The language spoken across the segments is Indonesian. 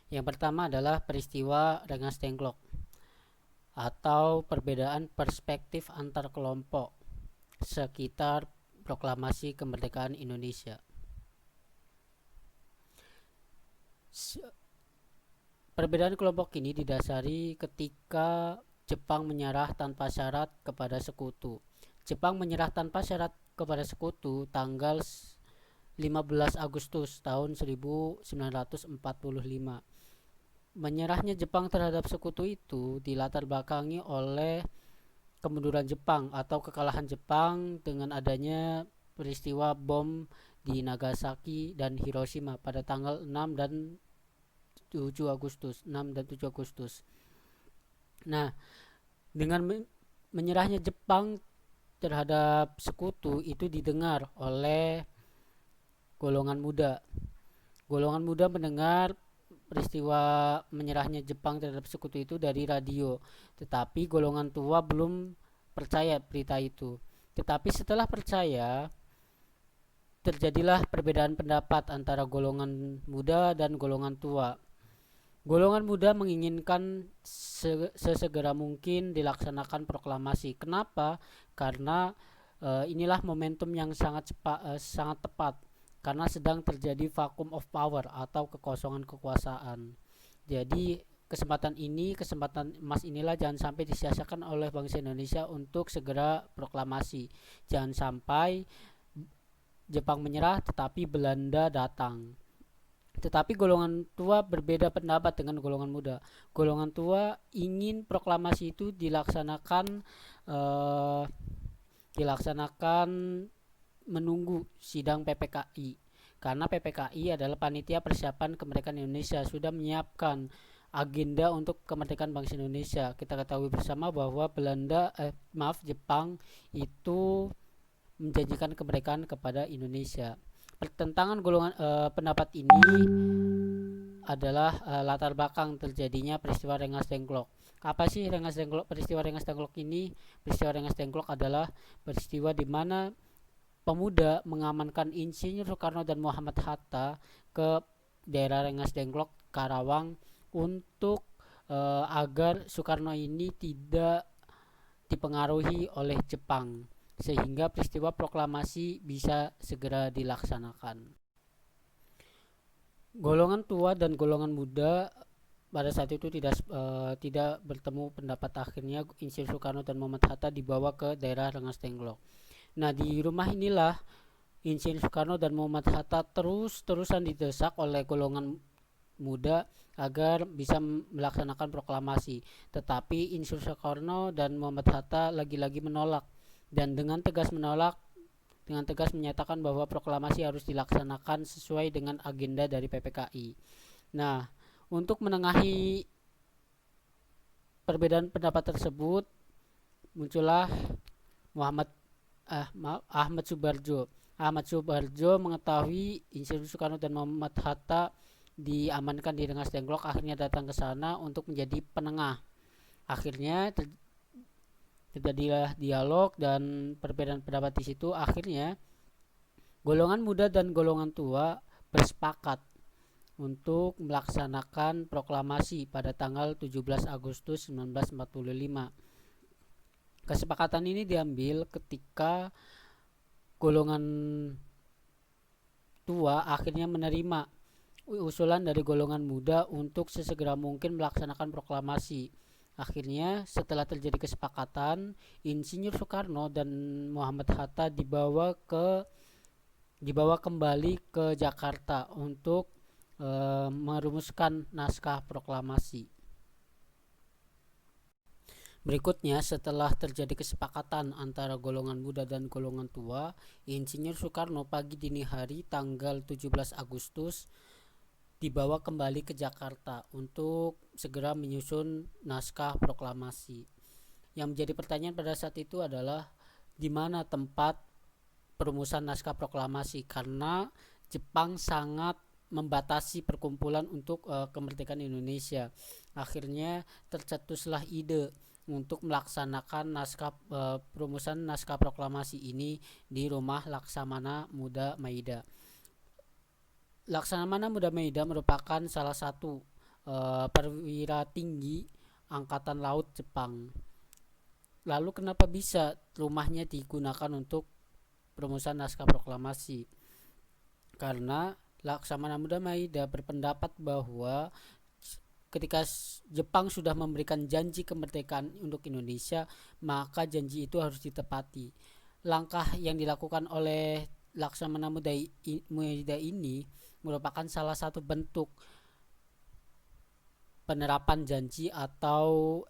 Yang pertama adalah peristiwa Rengas Dengklok atau perbedaan perspektif antar kelompok sekitar proklamasi kemerdekaan Indonesia. Perbedaan kelompok ini didasari ketika Jepang menyerah tanpa syarat kepada sekutu. Jepang menyerah tanpa syarat kepada sekutu tanggal 15 Agustus tahun 1945. Menyerahnya Jepang terhadap sekutu itu dilatar belakangi oleh kemunduran Jepang atau kekalahan Jepang dengan adanya peristiwa bom di Nagasaki dan Hiroshima pada tanggal 6 dan 7 Agustus 6 dan 7 Agustus. Nah, dengan menyerahnya Jepang terhadap sekutu itu didengar oleh golongan muda. Golongan muda mendengar peristiwa menyerahnya Jepang terhadap sekutu itu dari radio, tetapi golongan tua belum percaya berita itu. Tetapi setelah percaya, terjadilah perbedaan pendapat antara golongan muda dan golongan tua. Golongan muda menginginkan sesegera mungkin dilaksanakan proklamasi. Kenapa? Karena inilah momentum yang sangat tepat karena sedang terjadi vacuum of power atau kekosongan kekuasaan. Jadi kesempatan emas inilah jangan sampai disia-siakan oleh bangsa Indonesia untuk segera proklamasi. Jangan sampai Jepang menyerah tetapi Belanda datang. Tetapi golongan tua berbeda pendapat dengan golongan muda. Golongan tua ingin proklamasi itu eh, dilaksanakan menunggu sidang PPKI. Karena PPKI adalah panitia persiapan kemerdekaan Indonesia, sudah menyiapkan agenda untuk kemerdekaan bangsa Indonesia. Kita ketahui bersama bahwa Jepang itu menjanjikan kemerdekaan kepada Indonesia. Pertentangan pendapat ini adalah latar belakang terjadinya peristiwa Rengas Dengklok. Apa sih Rengas Dengklok? Peristiwa Rengas Dengklok ini, peristiwa Rengas Dengklok adalah peristiwa di mana pemuda mengamankan Insinyur Soekarno dan Muhammad Hatta ke daerah Rengas Dengklok, Karawang untuk agar Soekarno ini tidak dipengaruhi oleh Jepang sehingga peristiwa proklamasi bisa segera dilaksanakan. Golongan tua dan golongan muda pada saat itu tidak bertemu pendapat. Akhirnya Insinyur Soekarno dan Muhammad Hatta dibawa ke daerah Rengas Dengklok. Nah, di rumah inilah Insinyur Soekarno dan Muhammad Hatta terus-terusan didesak oleh golongan muda agar bisa melaksanakan proklamasi. Tetapi Insinyur Soekarno dan Muhammad Hatta lagi-lagi menolak dan dengan tegas menyatakan bahwa proklamasi harus dilaksanakan sesuai dengan agenda dari PPKI. Nah, untuk menengahi perbedaan pendapat tersebut muncullah Muhammad Ahmad Subarjo. Ahmad Subarjo mengetahui Insinyur Soekarno dan Muhammad Hatta diamankan di Rengas Dengklok, akhirnya datang ke sana untuk menjadi penengah. Akhirnya terjadilah dialog dan perbedaan pendapat di situ. Akhirnya golongan muda dan golongan tua bersepakat untuk melaksanakan proklamasi pada tanggal 17 Agustus 1945. Kesepakatan ini diambil ketika golongan tua akhirnya menerima usulan dari golongan muda untuk sesegera mungkin melaksanakan proklamasi. Akhirnya setelah terjadi kesepakatan, Insinyur Soekarno dan Muhammad Hatta dibawa kembali ke Jakarta untuk merumuskan naskah proklamasi. Berikutnya, setelah terjadi kesepakatan antara golongan muda dan golongan tua, Insinyur Soekarno pagi dini hari tanggal 17 Agustus dibawa kembali ke Jakarta untuk segera menyusun naskah proklamasi. Yang menjadi pertanyaan pada saat itu adalah di mana tempat perumusan naskah proklamasi, karena Jepang sangat membatasi perkumpulan untuk kemerdekaan Indonesia. Akhirnya tercetuslah ide untuk melaksanakan perumusan naskah proklamasi ini di rumah Laksamana Muda Maida. Laksamana Muda Maida merupakan salah satu perwira tinggi Angkatan Laut Jepang. Lalu kenapa bisa rumahnya digunakan untuk perumusan naskah proklamasi? Karena Laksamana Muda Maida berpendapat bahwa ketika Jepang sudah memberikan janji kemerdekaan untuk Indonesia, maka janji itu harus ditepati. Langkah yang dilakukan oleh Laksamana Muda ini merupakan salah satu bentuk penerapan janji atau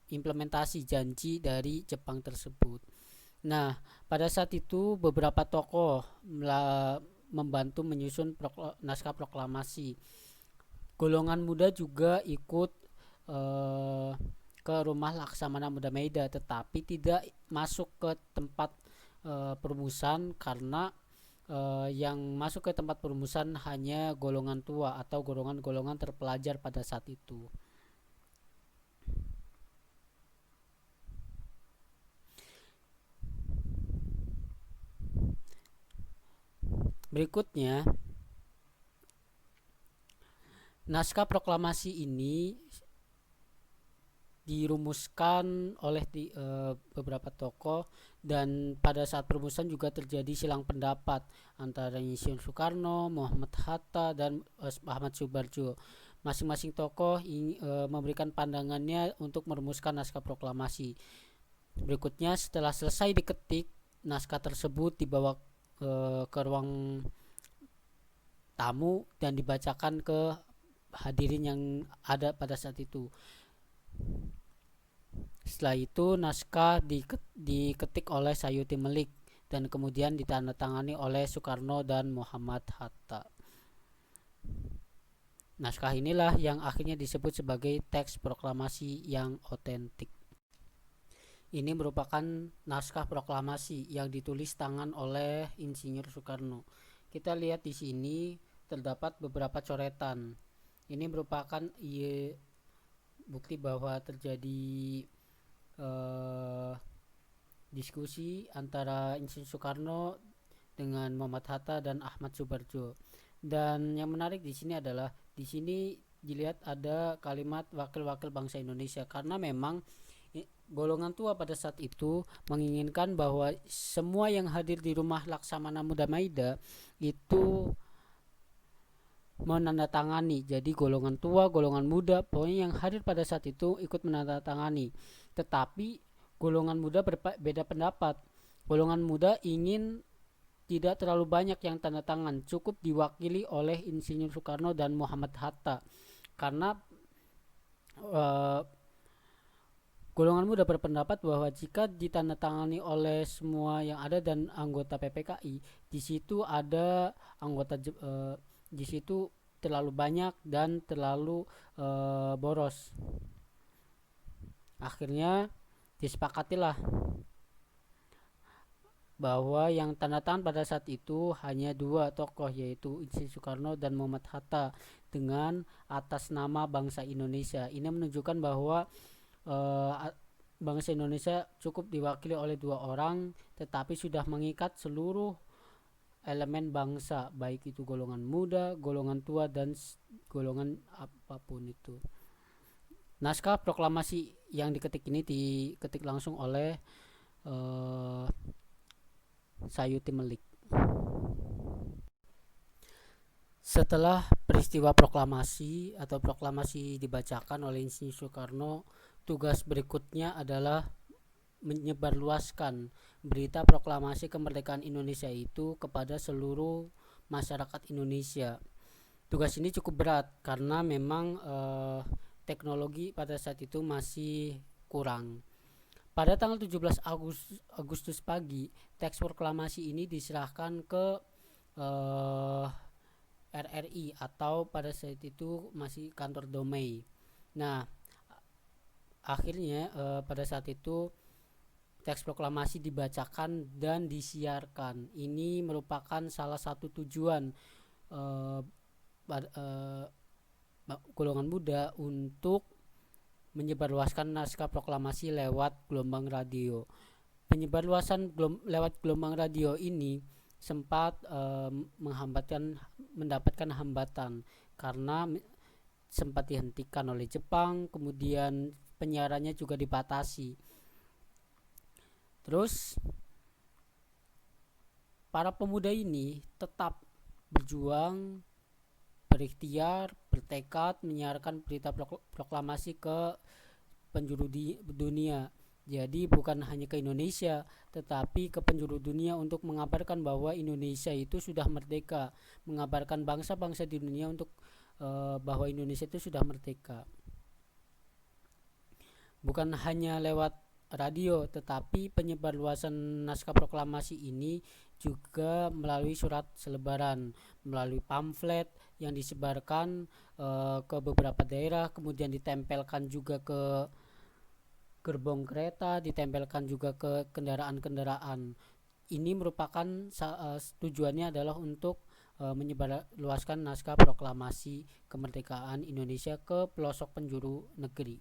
implementasi janji dari Jepang tersebut. Nah, pada saat itu beberapa tokoh membantu menyusun naskah proklamasi. Golongan muda juga ikut ke rumah Laksamana Muda Maida, tetapi tidak masuk ke tempat perumusan karena yang masuk ke tempat perumusan hanya golongan tua atau golongan-golongan terpelajar pada saat itu. Berikutnya, naskah proklamasi ini dirumuskan oleh beberapa tokoh, dan pada saat perumusan juga terjadi silang pendapat antara Insinyur Soekarno, Muhammad Hatta, dan Ahmad Subarjo. Masing-masing tokoh memberikan pandangannya untuk merumuskan naskah proklamasi. Berikutnya, setelah selesai diketik, naskah tersebut dibawa ke ruang tamu dan dibacakan ke hadirin yang ada pada saat itu. Setelah itu naskah diketik oleh Sayuti Melik dan kemudian ditandatangani oleh Soekarno dan Muhammad Hatta. Naskah inilah yang akhirnya disebut sebagai teks proklamasi yang otentik. Ini merupakan naskah proklamasi yang ditulis tangan oleh Insinyur Soekarno. Kita lihat di sini terdapat beberapa coretan. Ini merupakan bukti bahwa terjadi diskusi antara Insinyur Soekarno dengan Muhammad Hatta dan Ahmad Subarjo. Dan yang menarik di sini adalah di sini dilihat ada kalimat wakil-wakil bangsa Indonesia, karena memang golongan tua pada saat itu menginginkan bahwa semua yang hadir di rumah Laksamana Muda Maida itu menandatangani. Jadi golongan tua, golongan muda, pokoknya yang hadir pada saat itu ikut menandatangani. Tetapi golongan muda berbeda pendapat. Golongan muda ingin tidak terlalu banyak yang tanda tangan, cukup diwakili oleh Insinyur Soekarno dan Muhammad Hatta. Karena golongan muda berpendapat bahwa jika ditandatangani oleh semua yang ada dan anggota PPKI, di situ ada anggota di situ terlalu banyak dan terlalu boros. Akhirnya disepakatilah bahwa yang tanda tangan pada saat itu hanya dua tokoh, yaitu Insinyur Soekarno dan Muhammad Hatta dengan atas nama bangsa Indonesia. Ini menunjukkan bahwa bangsa Indonesia cukup diwakili oleh dua orang, tetapi sudah mengikat seluruh elemen bangsa, baik itu golongan muda, golongan tua, dan golongan apapun itu. Naskah proklamasi yang diketik ini diketik langsung oleh Sayuti Melik. Setelah peristiwa proklamasi atau proklamasi dibacakan oleh Insinyur Soekarno, tugas berikutnya adalah menyebarluaskan berita proklamasi kemerdekaan Indonesia itu kepada seluruh masyarakat Indonesia. Tugas ini cukup berat karena memang teknologi pada saat itu masih kurang. Pada tanggal 17 Agustus pagi, teks proklamasi ini diserahkan ke RRI atau pada saat itu masih kantor Domei. Nah, akhirnya pada saat itu teks proklamasi dibacakan dan disiarkan. Ini merupakan salah satu tujuan golongan muda untuk menyebarluaskan naskah proklamasi lewat gelombang radio. Penyebarluasan lewat gelombang radio ini sempat mendapatkan hambatan karena sempat dihentikan oleh Jepang, kemudian penyiarannya juga dibatasi. Terus para pemuda ini tetap berjuang, berikhtiar, bertekad menyiarkan berita proklamasi ke penjuru dunia. Jadi bukan hanya ke Indonesia, tetapi ke penjuru dunia untuk mengabarkan bahwa Indonesia itu sudah merdeka, mengabarkan bangsa-bangsa di dunia untuk bahwa Indonesia itu sudah merdeka. Bukan hanya lewat radio, tetapi penyebarluasan naskah proklamasi ini juga melalui surat selebaran, melalui pamflet yang disebarkan ke beberapa daerah, kemudian ditempelkan juga ke gerbong kereta, ditempelkan juga ke kendaraan-kendaraan. Ini merupakan tujuannya adalah untuk menyebarluaskan naskah proklamasi kemerdekaan Indonesia ke pelosok penjuru negeri.